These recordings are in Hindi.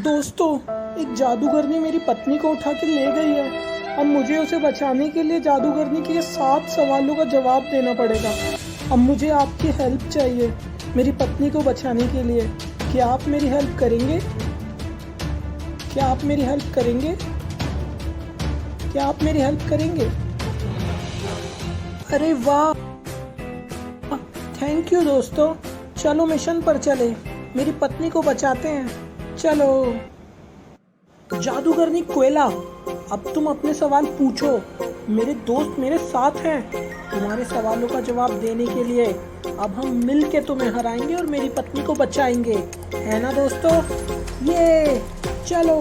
दोस्तों, एक जादूगरनी मेरी पत्नी को उठा के ले गई है। अब मुझे उसे बचाने के लिए जादूगरनी के 7 सवालों का जवाब देना पड़ेगा। अब मुझे आपकी हेल्प चाहिए मेरी पत्नी को बचाने के लिए। क्या आप मेरी हेल्प करेंगे? क्या आप मेरी हेल्प करेंगे? क्या आप मेरी हेल्प करेंगे? अरे वाह, थैंक यू दोस्तों। चलो मिशन पर चले, मेरी पत्नी को बचाते हैं। चलो। जादूगरनी कोयला, अब तुम अपने सवाल पूछो। मेरे दोस्त मेरे साथ हैं तुम्हारे सवालों का जवाब देने के लिए। अब हम मिल के तुम्हें हराएंगे और मेरी पत्नी को बचाएंगे, है ना दोस्तों? ये चलो।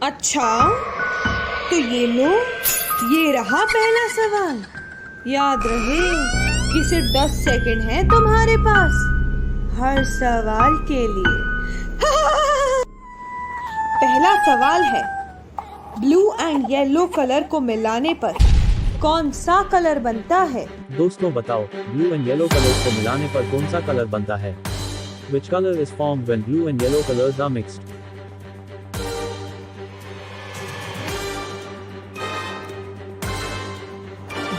अच्छा, तो ये लो, ये रहा पहला सवाल। याद रहे कि सिर्फ 10 सेकंड है तुम्हारे पास हर सवाल के लिए। पहला सवाल है, ब्लू एंड येलो कलर को मिलाने पर कौन सा कलर बनता है? दोस्तों बताओ, ब्लू एंड येलो कलर्स को मिलाने पर कौन सा कलर बनता है? Which color is formed when blue and yellow colors are mixed?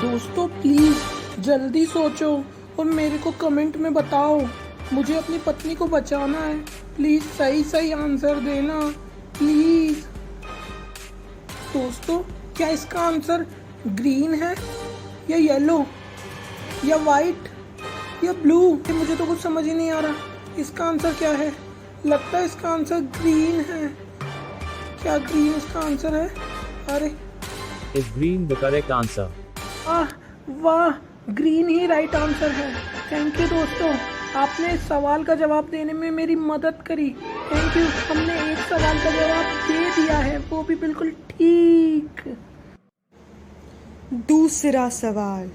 दोस्तों प्लीज जल्दी सोचो और मेरे को कमेंट में बताओ। मुझे अपनी पत्नी को बचाना है। प्लीज सही सही आंसर देना प्लीज। दोस्तों, क्या इसका आंसर ग्रीन है या येलो या वाइट या ब्लू? मुझे तो कुछ समझ ही नहीं आ रहा। इसका आंसर क्या है? लगता है इसका आंसर ग्रीन है। क्या ग्रीन इसका आंसर है? अरे Is green the correct answer? वाह, ग्रीन ही राइट आंसर है। थैंक यू दोस्तों, आपने इस सवाल का जवाब देने में मेरी मदद करी। Thank you. हमने एक सवाल का जवाब दे दिया है, वो भी बिल्कुल ठीक। दूसरा सवाल,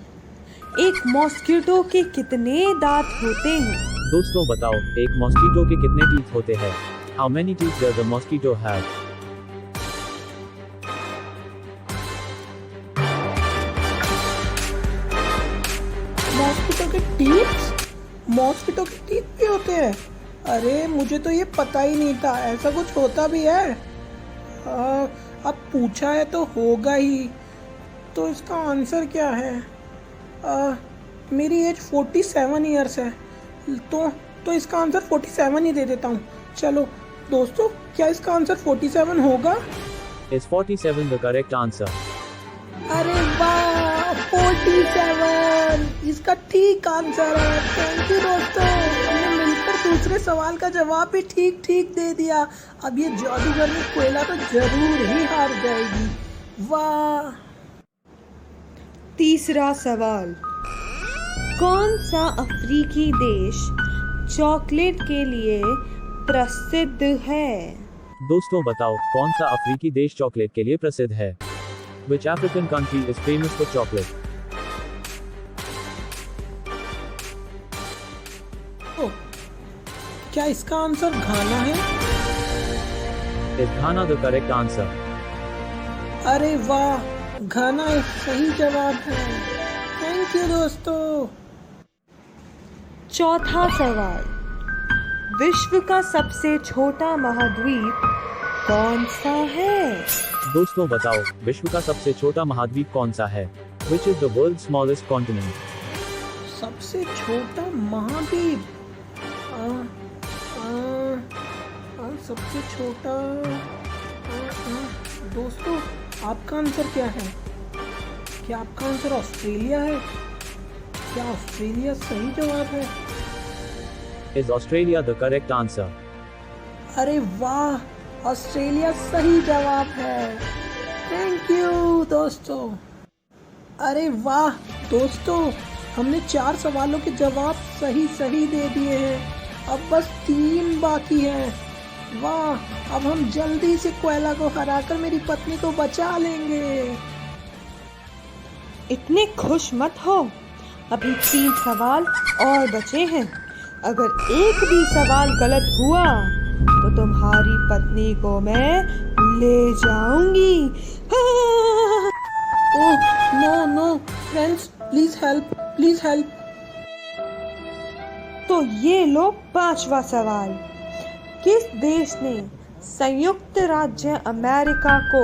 एक मॉस्किटो के कितने दांत होते हैं? दोस्तों बताओ, एक मॉस्किटो के कितने टीथ होते हैं? How many teeth does a mosquito have? Mosquito के टीथ? मॉस्किटो के टीथ भी होते हैं? अरे मुझे तो ये पता ही नहीं था, ऐसा कुछ होता भी है। अब पूछा है तो होगा ही। तो इसका आंसर क्या है? मेरी एज 47 ईयर्स है, तो इसका आंसर 47 ही दे देता हूँ। चलो दोस्तों, क्या इसका आंसर 47 होगा? Is 47 the correct answer? अरे वाह, 47 इसका ठीक आंसर है। थैंक यू दोस्तों, हमने मिलकर दूसरे सवाल का जवाब भी ठीक ठीक दे दिया। अब ये जादूगरनी कोयला तो जरूर ही हार जाएगी। वाह। तीसरा सवाल, कौन सा अफ्रीकी देश चॉकलेट के लिए प्रसिद्ध है? दोस्तों बताओ, कौन सा अफ्रीकी देश चॉकलेट के लिए प्रसिद्ध है? Which African country is famous for chocolate? क्या इसका आंसर घाना है? Is Ghana the correct answer? अरे वाह, घाना एक सही जवाब है। थैंक यू दोस्तों। चौथा सवाल, विश्व का सबसे छोटा महाद्वीप कौन सा है? दोस्तों बताओ, विश्व का सबसे छोटा महाद्वीप कौन सा है? Which is the world's smallest continent? सबसे छोटा महाद्वीप? सबसे छोटा। दोस्तों, आपका आंसर क्या है? क्या आपका आंसर ऑस्ट्रेलिया है? क्या ऑस्ट्रेलिया सही जवाब है? Is Australia the correct answer? अरे वाह, ऑस्ट्रेलिया सही जवाब है। थैंक यू दोस्तों। अरे वाह दोस्तों, हमने 4 सवालों के जवाब सही सही दे दिए हैं। अब बस 3 बाकी हैं। वाह, अब हम जल्दी से कोयला को हराकर मेरी पत्नी को बचा लेंगे। इतने खुश मत हो, अभी 3 सवाल और बचे हैं। अगर एक भी सवाल गलत हुआ तो तुम्हारी पत्नी को मैं ले जाऊंगी। Oh no no, friends please help, please help. तो ये लो 5वां सवाल, किस देश ने संयुक्त राज्य अमेरिका को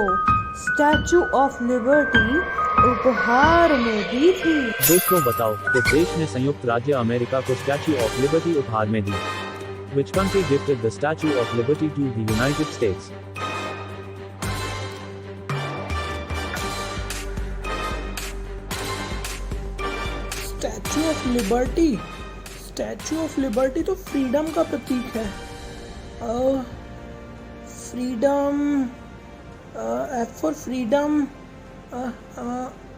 स्टैचू ऑफ लिबर्टी उपहार में दी थी? दोस्तों बताओ, किस देश ने संयुक्त राज्य अमेरिका को स्टैचू ऑफ लिबर्टी उपहार में दी? Which country gifted the Statue of Liberty to the United States? Statue of liberty. Statue of liberty तो फ्रीडम का प्रतीक है। Freedom, F for freedom,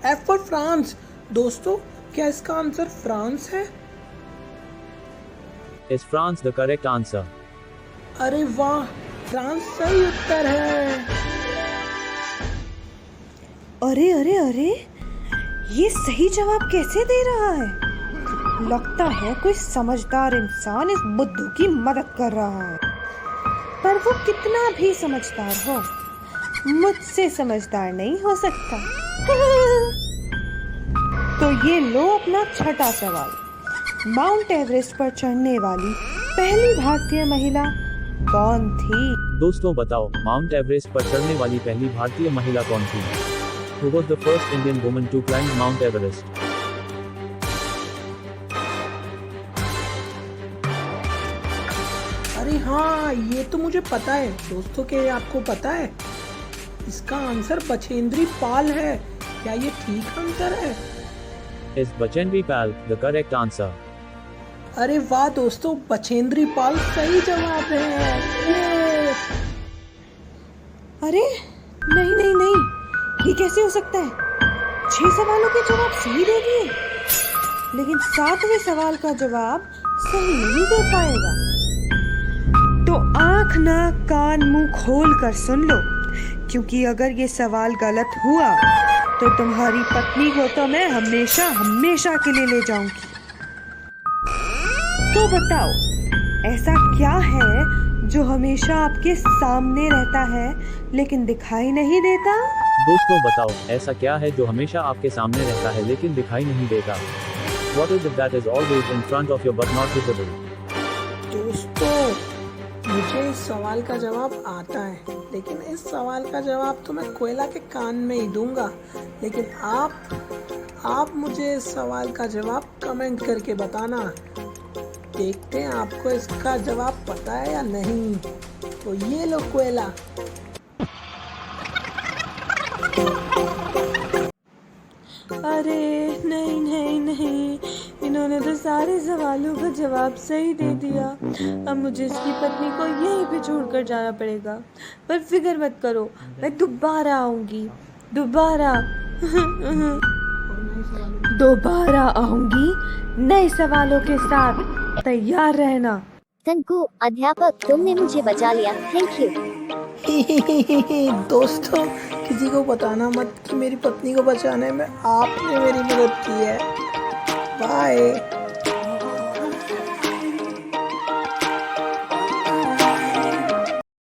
F for France. दोस्तों, क्या इसका आंसर फ्रांस है? Is France the correct answer? अरे वाह, फ्रांस सही उत्तर है। अरे अरे अरे, ये सही जवाब कैसे दे रहा है? लगता है कोई समझदार इंसान इस बुद्धू की मदद कर रहा है। पर वो कितना भी समझदार हो, मुझसे समझदार नहीं हो सकता। तो ये लो अपना छठा सवाल। माउंट एवरेस्ट पर चढ़ने वाली पहली भारतीय महिला कौन थी? दोस्तों बताओ, माउंट एवरेस्ट पर चढ़ने वाली पहली भारतीय महिला कौन थी? Who was the first Indian woman to climb Mount Everest? अरे हाँ, ये तो मुझे पता है। दोस्तों, क्या आपको पता है? इसका आंसर बछेंद्री पाल है। क्या ये ठीक आंसर है? Is Bachendri Pal the correct answer? अरे वाह दोस्तों, बछेंद्री पाल सही जवाब है। ये। अरे नहीं नहीं नहीं, ये कैसे हो सकता है? 6 सवालों के जवाब सही दे दिए, लेकिन 7वें सवाल का जवाब सही नहीं दे पाएगा। तो आंख नाक कान मुंह खोल कर सुन लो, क्योंकि अगर ये सवाल गलत हुआ तो तुम्हारी पत्नी को तो मैं हमेशा हमेशा के लिए ले जाऊंगी। तो बताओ, ऐसा क्या है जो हमेशा आपके सामने रहता है लेकिन दिखाई नहीं देता? दोस्तों बताओ, ऐसा क्या है जो हमेशा आपके सामने रहता है लेकिन दिखाई नहीं देता? What is it that is always in front of your but not visible? दोस्तों, मुझे इस सवाल का जवाब आता है, लेकिन इस सवाल का जवाब तो मैं कोयला के कान में ही दूंगा। लेकिन आप मुझे इस सवाल का जवाब कमेंट करके बताना। देखते हैं आपको इसका जवाब पता है या नहीं। तो ये लो कोयला। अरे नहीं नहीं नहीं, इन्होंने तो सारे सवालों का जवाब सही दे दिया। अब मुझे इसकी पत्नी को यहीं पे छोड़कर जाना पड़ेगा। पर फिक्र मत करो, मैं दोबारा आऊंगी, दोबारा आऊंगी नए सवालों के साथ। तैयार रहना। तंकु अध्यापक, तुमने मुझे बचा लिया, थैंक यू। दोस्तों, किसी को बताना मत कि मेरी पत्नी को बचाने में आपने मेरी मदद की है। बाय।